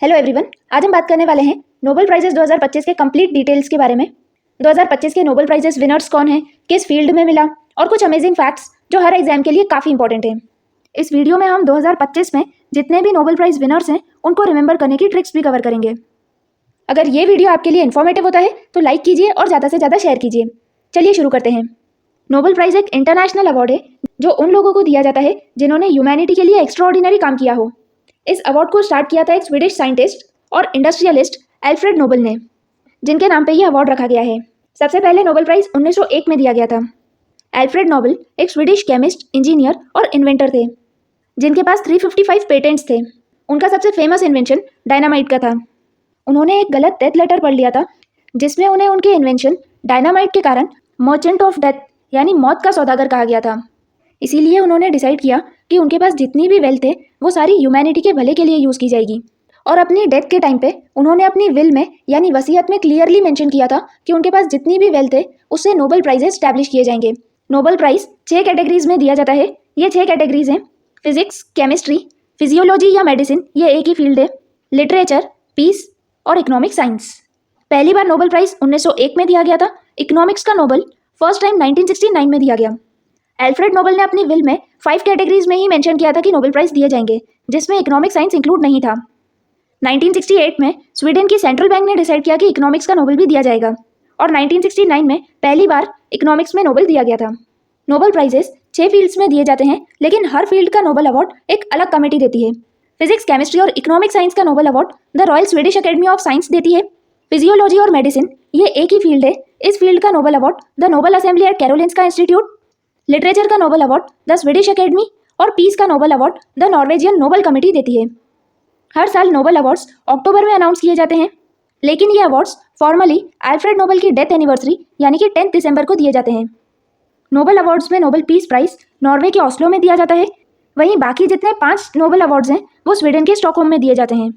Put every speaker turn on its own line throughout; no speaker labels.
Hello everyone, आज हम बात करने वाले हैं नोबेल प्राइजेस 2025 के कंप्लीट डिटेल्स के बारे में। 2025 के नोबेल प्राइजेस विनर्स कौन हैं, किस फील्ड में मिला और कुछ अमेजिंग फैक्ट्स जो हर एग्जाम के लिए काफ़ी इंपॉर्टेंट हैं। इस वीडियो में हम 2025 में जितने भी नोबेल प्राइज विनर्स हैं उनको रिमेंबर करने की ट्रिक्स भी कवर करेंगे। अगर ये वीडियो आपके लिए इन्फॉर्मेटिव होता है तो लाइक कीजिए और ज़्यादा से ज़्यादा शेयर कीजिए। चलिए शुरू करते हैं। नोबेल प्राइज़ एक इंटरनेशनल अवार्ड है जो उन लोगों को दिया जाता है जिन्होंने ह्यूमैनिटी के लिए एक्स्ट्राऑर्डिनरी काम किया हो। इस अवार्ड को स्टार्ट किया था एक स्वीडिश साइंटिस्ट और इंडस्ट्रियलिस्ट एल्फ्रेड नोबेल ने, जिनके नाम पे ये अवार्ड रखा गया है। सबसे पहले नोबेल प्राइज़ 1901 में दिया गया था। एल्फ्रेड नोबेल एक स्वीडिश केमिस्ट, इंजीनियर और इन्वेंटर थे जिनके पास 355 पेटेंट्स थे। उनका सबसे फेमस इन्वेंशन डायनामाइट का था। उन्होंने एक गलत डेथ लेटर पढ़ लिया था जिसमें उन्हें उनके इन्वेंशन डायनामाइट के कारण मर्चेंट ऑफ डेथ यानी मौत का सौदागर कहा गया था। इसीलिए उन्होंने डिसाइड किया कि उनके पास जितनी भी वेल्थ है वो सारी ह्यूमैनिटी के भले के लिए यूज़ की जाएगी। और अपनी डेथ के टाइम पे उन्होंने अपनी विल में यानी वसीयत में क्लियरली मेंशन किया था कि उनके पास जितनी भी वेल्थ है उससे नोबेल प्राइजेस स्टैब्लिश किए जाएंगे। नोबेल प्राइज़ 6 कैटेगरीज में दिया जाता है। ये 6 कैटेगरीज हैं: फिजिक्स, केमिस्ट्री, फिजियोलॉजी या मेडिसिन, ये एक ही फील्ड है, लिटरेचर, पीस और इकोनॉमिक साइंस। पहली बार नोबेल प्राइज़ 1901 में दिया गया था। इकोनॉमिक्स का नोबेल फर्स्ट टाइम 1969 में दिया गया। एल्फ्रेड नोबेल ने अपनी विल में 5 कैटेगरीज में ही मेंशन किया था कि नोबेल प्राइज़ दिए जाएंगे, जिसमें इकोनॉमिक साइंस इंक्लूड नहीं था। 1968 में स्वीडन की सेंट्रल बैंक ने डिसाइड किया कि इकोनॉमिक्स का नोबेल भी दिया जाएगा और 1969 में पहली बार इकोनॉमिक्स में नोबेल दिया गया था। नोबेल प्राइजेस 6 फील्ड्स में दिए जाते हैं, लेकिन हर फील्ड का नोबेल अवार्ड एक अलग कमेटी देती है। फिजिक्स, केमिस्ट्री और इकोनॉमिक साइंस का Nobel award the royal Swedish academy of science देती है। फिजियोलॉजी और मेडिसिन ये एक ही फील्ड है। इस फील्ड का Nobel award the Nobel assembly at Karolinska Institute. Literature का Nobel award the Swedish Academy और पीस का Nobel award the Norwegian Nobel Committee देती है। हर साल नोबेल अवार्ड्स अक्टूबर में अनाउंस किए जाते हैं, लेकिन ये अवार्ड्स फॉर्मली एल्फ्रेड नोबेल की डेथ एनिवर्सरी यानी कि 10 दिसंबर को दिए जाते हैं। नोबेल अवार्ड्स में नोबेल पीस प्राइज नॉर्वे के ऑस्लो में दिया जाता है। वहीं बाकी जितने 5 नोबेल अवार्ड्स हैं वो स्वीडन के स्टॉकहोम में दिए जाते हैं।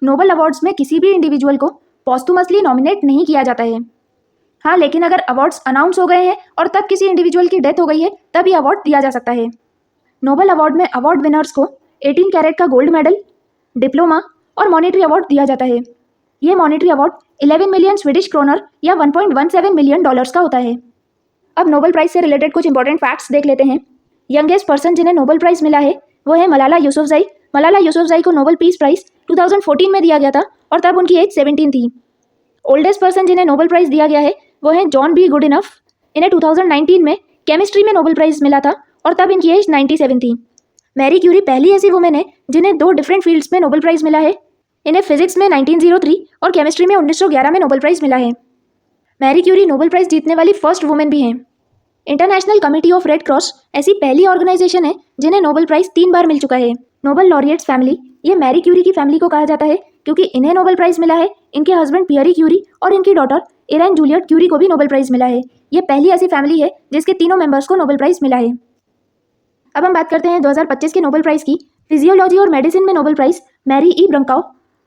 नोबेल अवार्ड्स में किसी भी इंडिविजुअल को पॉस्टुमसली नॉमिनेट नहीं किया जाता है। हाँ, लेकिन अगर अवार्ड्स अनाउंस हो गए हैं और तब किसी इंडिविजुअल की डेथ हो गई है तब ये अवार्ड दिया जा सकता है। नोबेल अवार्ड में अवार्ड विनर्स को 18 कैरेट का गोल्ड मेडल, डिप्लोमा और मॉनेटरी अवार्ड दिया जाता है। ये monetary award 11 million Swedish kronor या 1.17 मिलियन डॉलर्स का होता है। अब नोबेल प्राइज से रिलेटेड कुछ इंपॉर्टेंट फैक्ट्स देख लेते हैं। यंगेस्ट पर्सन जिन्हें नोबेल प्राइज मिला है वो है मलाला यूसुफजई। मलाला यूसुफजई को नोबेल पीस प्राइज 2014 में दिया गया था और तब उनकी एज 17 थी। ओल्डेस्ट पर्सन जिन्हें नोबेल प्राइज दिया गया है वो है जॉन बी गुडइनफ। इन्हें 2019 में केमिस्ट्री में नोबेल प्राइज मिला था और तब इनकी एज 97 थी। मैरी क्यूरी पहली ऐसी वुमेन है जिन्हें 2 डिफरेंट फील्ड्स में नोबेल प्राइज मिला है। इन्हें फिजिक्स में 1903 और केमिस्ट्री में 1911 में नोबेल प्राइज मिला है। मैरी क्यूरी नोबेल प्राइज जीतने वाली फर्स्ट वुमेन भी हैं। International committee of red cross ऐसी पहली ऑर्गेनाइजेशन है जिन्हें नोबेल प्राइज 3 बार मिल चुका है। नोबेल लॉरिएट्स फैमिली, ये मैरी क्यूरी की फैमिली को कहा जाता है क्योंकि इन्हें नोबेल प्राइज मिला है। इनके हस्बैंड पियरी क्यूरी और इनकी डॉटर इरेन जूलियट क्यूरी को भी नोबेल प्राइज मिला है। ये पहली ऐसी फैमिली है जिसके तीनों मेंबर्स को नोबेल प्राइज मिला है। अब हम बात करते हैं 2025 के नोबेल प्राइज की। फिजियोलॉजी और मेडिसिन में नोबेल प्राइज मैरी ई ब्रंकाउ,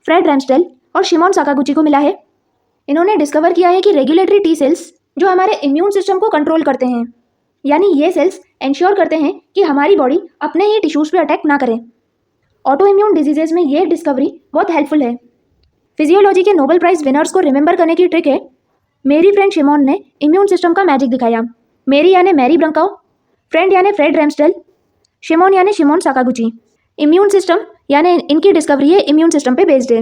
फ्रेड रैम्सडेल और शिमोन साकागुची को मिला है। इन्होंने डिस्कवर किया है कि रेगुलेटरी टी सेल्स जो हमारे इम्यून सिस्टम को कंट्रोल करते हैं, यानी ये सेल्स इंश्योर करते हैं कि हमारी बॉडी अपने ही टिश्यूज़ पे अटैक ना करे। ऑटो इम्यून डिजीजेज में ये डिस्कवरी बहुत हेल्पफुल है। फिजियोलॉजी के नोबेल प्राइज विनर्स को रिमेंबर करने की ट्रिक है: मेरी फ्रेंड शिमोन ने इम्यून सिस्टम का मैजिक दिखाया। मेरी यानी मैरी ब्रंकाउ, फ्रेंड यानी फ्रेड रैम्सडेल, शिमोन यानी शिमोन साकागुची। इम्यून सिस्टम यानी इनकी डिस्कवरी है इम्यून सिस्टम पे बेस्ड है।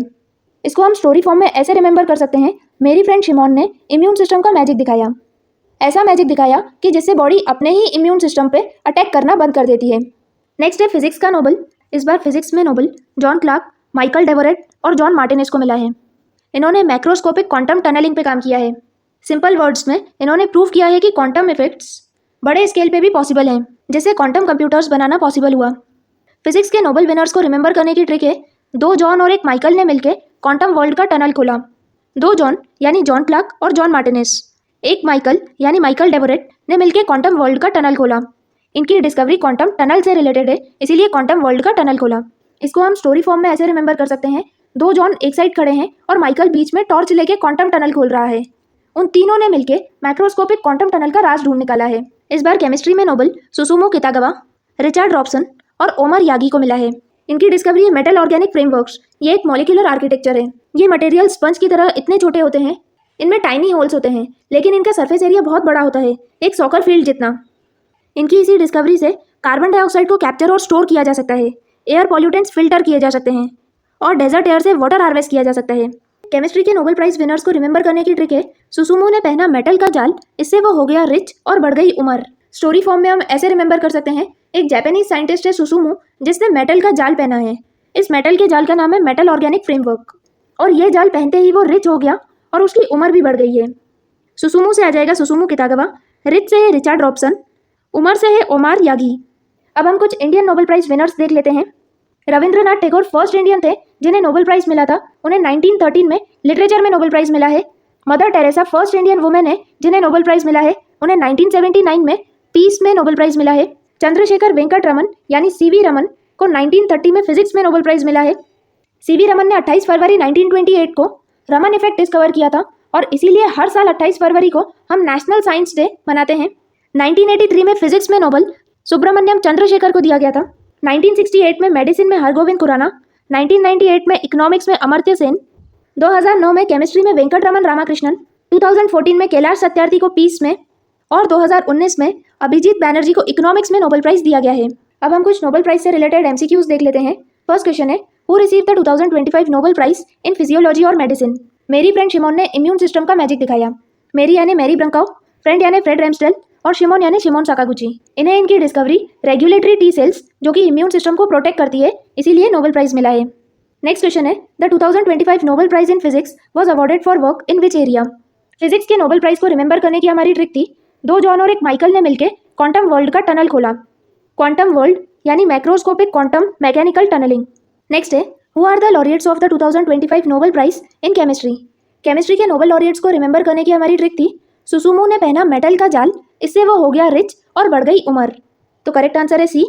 इसको हम स्टोरी फॉर्म में ऐसे रिमेंबर कर सकते हैं: मेरी फ्रेंड शिमोन ने इम्यून सिस्टम का मैजिक दिखाया। ऐसा मैजिक दिखाया कि जिससे बॉडी अपने ही इम्यून सिस्टम पे अटैक करना बंद कर देती है। नेक्स्ट है फिजिक्स का नोबेल। इस बार फिजिक्स में नोबेल जॉन क्लार्क, माइकल डेवोरेट और जॉन मार्टिनेज को मिला है। इन्होंने मैक्रोस्कोपिक क्वांटम टनलिंग पे काम किया है। सिंपल वर्ड्स में इन्होंने प्रूव किया है कि क्वांटम इफेक्ट्स बड़े स्केल पे भी पॉसिबल हैं, जिससे क्वांटम कंप्यूटर्स बनाना पॉसिबल हुआ। फिजिक्स के नोबेल विनर्स को रिमेंबर करने की ट्रिक है: 2 जॉन और 1 माइकल ने मिलकर क्वांटम वर्ल्ड का टनल खोला। 2 जॉन यानी जॉन क्लार्क और जॉन मार्टिनेज, 1 माइकल यानी माइकल डेवोरेट ने मिलकर क्वांटम वर्ल्ड का टनल खोला। इनकी डिस्कवरी क्वांटम टनल से रिलेटेड है, इसीलिए क्वांटम वर्ल्ड का टनल खोला। इसको हम स्टोरी फॉर्म में ऐसे रिमेंबर कर सकते हैं: 2 जॉन एक साइड खड़े हैं और माइकल बीच में टॉर्च लेके क्वांटम टनल खोल रहा है। उन तीनों ने मिलकर मैक्रोस्कोपिक क्वांटम टनल का राज ढूंढ निकाला है। इस बार केमिस्ट्री में नोबेल सुसुमो कितागावा, रिचर्ड रॉबसन और ओमर यागी को मिला है। इनकी डिस्कवरी है मेटल ऑर्गेनिक फ्रेमवर्क्स। ये एक मॉलिक्यूलर आर्किटेक्चर है। ये मटेरियल स्पंज की तरह इतने छोटे होते हैं, इनमें टाइनी होल्स होते हैं, लेकिन इनका सरफेस एरिया बहुत बड़ा होता है, एक सॉकर फील्ड जितना। इनकी इसी डिस्कवरी से कार्बन डाइऑक्साइड को कैप्चर और स्टोर किया जा सकता है, एयर पॉल्यूटेंट्स फिल्टर किए जा सकते हैं और डेजर्ट एयर से वाटर हार्वेस्ट किया जा सकता है। केमिस्ट्री के नोबेल प्राइज विनर्स को रिमेंबर करने की ट्रिक है सुसुमू ने पहना मेटल का जाल, इससे वो हो गया रिच और बढ़ गई उम्र। स्टोरी फॉर्म में हम ऐसे रिमेंबर कर सकते हैं, एक जापानीज साइंटिस्ट है सुसुमू जिसने मेटल का जाल पहना है। इस मेटल के जाल का नाम है मेटल ऑर्गेनिक फ्रेमवर्क और ये जाल पहनते ही वो रिच हो गया और उसकी उम्र भी बढ़ गई है। सुसुमू से आ जाएगा सुसुमू कितागवा, रिच से है रिचर्ड रॉबसन, उमर से है ओमार यागी। अब हम कुछ इंडियन नोबेल प्राइज विनर्स देख लेते हैं। रविंद्रनाथ टैगोर फर्स्ट इंडियन थे जिन्हें नोबेल प्राइज मिला था, उन्हें 1913 में लिटरेचर में नोबेल प्राइज मिला है। Mother Teresa first Indian women है जिन्हें नोबेल प्राइज मिला है, उन्हें 1979 में पीस में नोबेल प्राइज मिला है। चंद्रशेखर वेंकट रमन यानी सीवी रमन को 1930 में फिजिक्स में नोबेल प्राइज मिला है। सीवी रमन ने 28 फरवरी 1928 को रमन इफेक्ट डिस्कवर किया था और इसीलिए हर साल 28 फरवरी को हम नेशनल साइंस डे मनाते हैं। 1983 में फिजिक्स में नोबेल सुब्रमण्यम चंद्रशेखर को दिया गया था। 1968 में मेडिसिन में हरगोविंद खुराना, 1998 में इकोनॉमिक्स में अमर्त्य सेन, 2009 में केमिस्ट्री में वेंकट रमन रामाकृष्णन, 2014 में कैलाश सत्यार्थी को पीस में और 2019 में अभिजीत बैनर्जी को इकोनॉमिक्स में नोबेल प्राइज दिया गया है। अब हम कुछ नोबेल प्राइज से रिलेटेड एमसीक्यूज देख लेते हैं। फर्स्ट क्वेश्चन है, who receive the 2025 Nobel prize in physiology और मेडिसिन? मेरी फ्रेंड शिमोन ने इम्यून सिस्टम का मैजिक दिखाया। मेरी यानी मैरी ब्रंकाउ, फ्रेंड यानी फ्रेड रेम्सडेल और शिमोन यानी शिमोन साकागुची। इन्हें इनकी डिस्कवरी रेगुलेटरी टी सेल्स जो कि इम्यून सिस्टम को प्रोटेक्ट करती है, इसीलिए नोबेल प्राइज मिला है। नेक्स्ट क्वेश्चन है, the 2025 Nobel prize in physics was awarded for work in which area? Physics के नोबेल प्राइज को रिमेंबर करने की हमारी ट्रिक थी, दो जॉन और एक माइकल ने मिलकर क्वांटम वर्ल्ड का टनल खोला। क्वांटम वर्ल्ड यानी macroscopic quantum mechanical tunnelling. Next है, who are the laureates of the 2025 Nobel prize in chemistry? Chemistry के नोबेल लॉरिएट्स को रिमेंबर करने की हमारी ट्रिक थी, सुसुमू ने पहना मेटल का जाल, इससे वो हो गया रिच और बढ़ गई उम्र। तो करेक्ट आंसर है सी,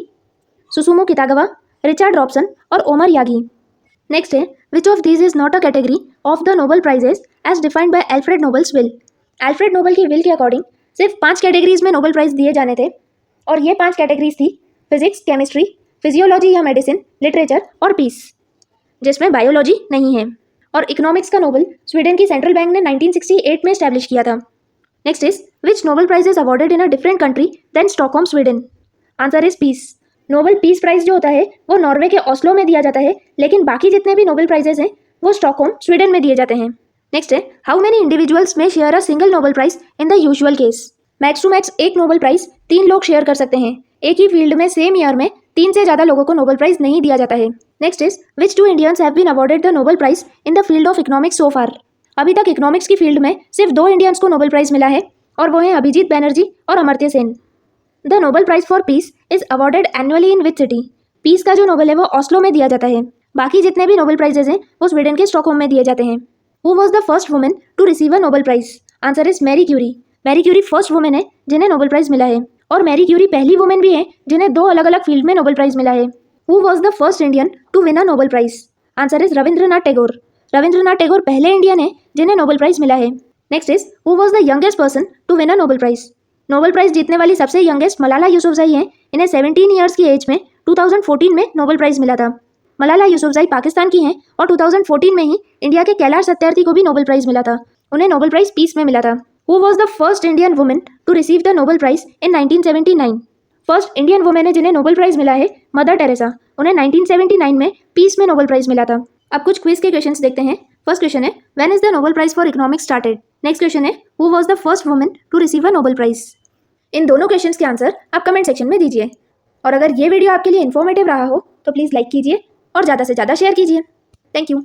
सुसुमू कितागवा, रिचर्ड रॉबसन और ओमर यागी। नेक्स्ट है, which of these is not a category of the Nobel prizes as defined by Alfred Nobel's will? Alfred Nobel की विल के अकॉर्डिंग सिर्फ 5 कैटेगरीज में नोबेल प्राइज दिए जाने थे और ये 5 कैटेगरीज थी फिजिक्स, केमिस्ट्री, फिजियोलॉजी या मेडिसिन, लिटरेचर और पीस, जिसमें बायोलॉजी नहीं है। और इकोनॉमिक्स का नोबेल स्वीडन की सेंट्रल बैंक ने 1968 में एस्टैब्लिश किया था। Next is, which Nobel prize is awarded in a different country than Stockholm Sweden? Answer is peace. Nobel peace prize जो होता है वो नॉर्वे के ऑस्लो में दिया जाता है, लेकिन बाकी जितने भी नोबेल प्राइजेस हैं वो स्टॉकहोम स्वीडन में दिए जाते हैं। नेक्स्ट है, how many individuals may share a single Nobel prize in the usual case? Max to max एक नोबेल प्राइज 3 लोग शेयर कर सकते हैं। एक ही फील्ड में सेम ईयर में 3 से ज़्यादा लोगों को नोबेल प्राइज नहीं दिया जाता है। Next is, which 2 Indians have been awarded the Nobel prize in the field of economics so far? अभी तक इकोनॉमिक्स की फील्ड में सिर्फ 2 इंडियंस को नोबेल प्राइज मिला है और वो हैं अभिजीत बैनर्जी और Amartya Sen. The Nobel prize for peace is awarded annually in which city? Peace का जो नोबेल है वो ऑस्लो में दिया जाता है, बाकी जितने भी नोबेल प्राइजेस हैं वो स्वीडन के स्टॉकहोम में दिए जाते हैं। Who was the first women to receive a Nobel prize? Answer is Marie Curie. Marie Curie first women है जिन्हें नोबेल प्राइज मिला है और मैरी क्यूरी पहली वुमेन भी है जिन्हें 2 अलग अलग फील्ड में नोबेल प्राइज मिला है। Who was the first Indian to win a Nobel prize? Answer is Rabindranath Tagore. Rabindranath Tagore पहले इंडियन है जिन्हें नोबेल प्राइज मिला है। Next is, who was the youngest person to win a Nobel prize? Nobel prize जीतने वाली सबसे यंगेस्ट मलाला यूसुफजई हैं। इन्हें 17 ईयर्स की एज में 2014 में नोबेल प्राइज मिला था। मलाला यूसुफजई पाकिस्तान की हैं और 2014 में ही इंडिया के कैलाश सत्यार्थी को भी नोबेल प्राइज मिला था। उन्हें नोबेल प्राइज पीस में मिला था। Who was the first Indian women to receive the Nobel prize in 1979? First Indian women है जिन्हें नोबेल प्राइज मिला है मदर टेरेसा। उन्हें 1979 में पीस में नोबेल प्राइज मिला था। अब कुछ क्विज के क्वेश्चंस देखते हैं। फर्स्ट क्वेश्चन है, when is the Nobel prize for economics started? Next question है, who was the first women to receive a Nobel prize? इन दोनों क्वेश्चंस के आंसर आप कमेंट सेक्शन में दीजिए और अगर ये वीडियो आपके लिए इन्फॉर्मेटिव रहा हो तो प्लीज़ लाइक कीजिए और ज़्यादा से ज़्यादा शेयर कीजिए। Thank you.